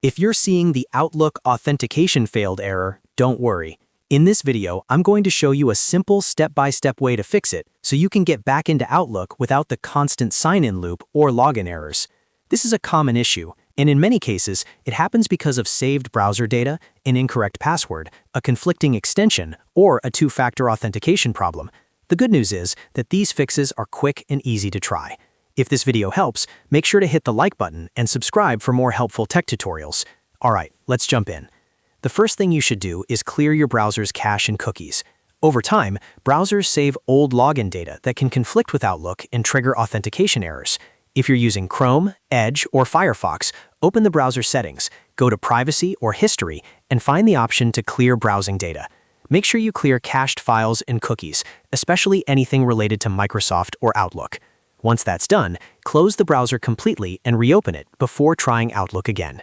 If you're seeing the Outlook authentication failed error, don't worry. In this video, I'm going to show you a simple step-by-step way to fix it so you can get back into Outlook without the constant sign-in loop or login errors. This is a common issue, and in many cases, it happens because of saved browser data, an incorrect password, a conflicting extension, or a two-factor authentication problem. The good news is that these fixes are quick and easy to try. If this video helps, make sure to hit the like button and subscribe for more helpful tech tutorials. Alright, let's jump in. The first thing you should do is clear your browser's cache and cookies. Over time, browsers save old login data that can conflict with Outlook and trigger authentication errors. If you're using Chrome, Edge, or Firefox, open the browser settings, go to Privacy or History, and find the option to clear browsing data. Make sure you clear cached files and cookies, especially anything related to Microsoft or Outlook. Once that's done, close the browser completely and reopen it before trying Outlook again.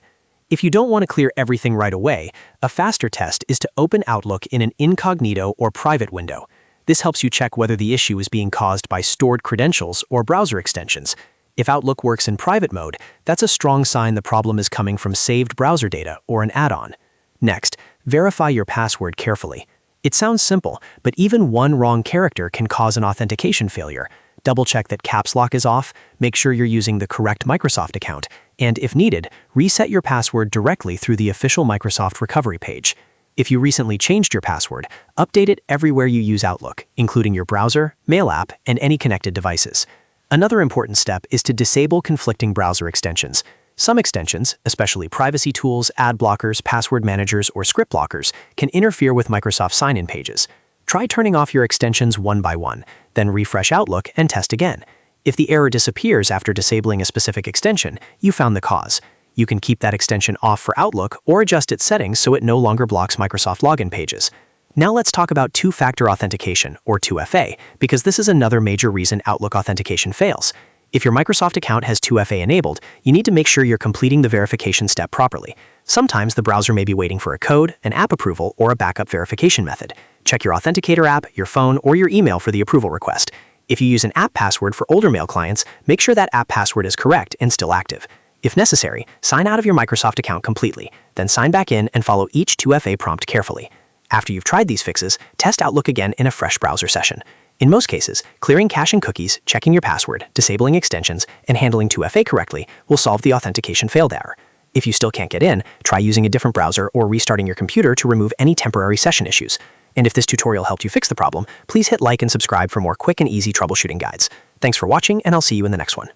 If you don't want to clear everything right away, a faster test is to open Outlook in an incognito or private window. This helps you check whether the issue is being caused by stored credentials or browser extensions. If Outlook works in private mode, that's a strong sign the problem is coming from saved browser data or an add-on. Next, verify your password carefully. It sounds simple, but even one wrong character can cause an authentication failure. Double-check that caps lock is off, make sure you're using the correct Microsoft account, and if needed, reset your password directly through the official Microsoft recovery page. If you recently changed your password, update it everywhere you use Outlook, including your browser, mail app, and any connected devices. Another important step is to disable conflicting browser extensions. Some extensions, especially privacy tools, ad blockers, password managers, or script blockers, can interfere with Microsoft sign-in pages. Try turning off your extensions one by one, then refresh Outlook and test again. If the error disappears after disabling a specific extension, you found the cause. You can keep that extension off for Outlook or adjust its settings so it no longer blocks Microsoft login pages. Now let's talk about two-factor authentication, or 2FA, because this is another major reason Outlook authentication fails. If your Microsoft account has 2FA enabled, you need to make sure you're completing the verification step properly. Sometimes the browser may be waiting for a code, an app approval, or a backup verification method. Check your Authenticator app, your phone, or your email for the approval request. If you use an app password for older mail clients, make sure that app password is correct and still active. If necessary, sign out of your Microsoft account completely, then sign back in and follow each 2FA prompt carefully. After you've tried these fixes, test Outlook again in a fresh browser session. In most cases, clearing cache and cookies, checking your password, disabling extensions, and handling 2FA correctly will solve the authentication failed error. If you still can't get in, try using a different browser or restarting your computer to remove any temporary session issues. And if this tutorial helped you fix the problem, please hit like and subscribe for more quick and easy troubleshooting guides. Thanks for watching, and I'll see you in the next one.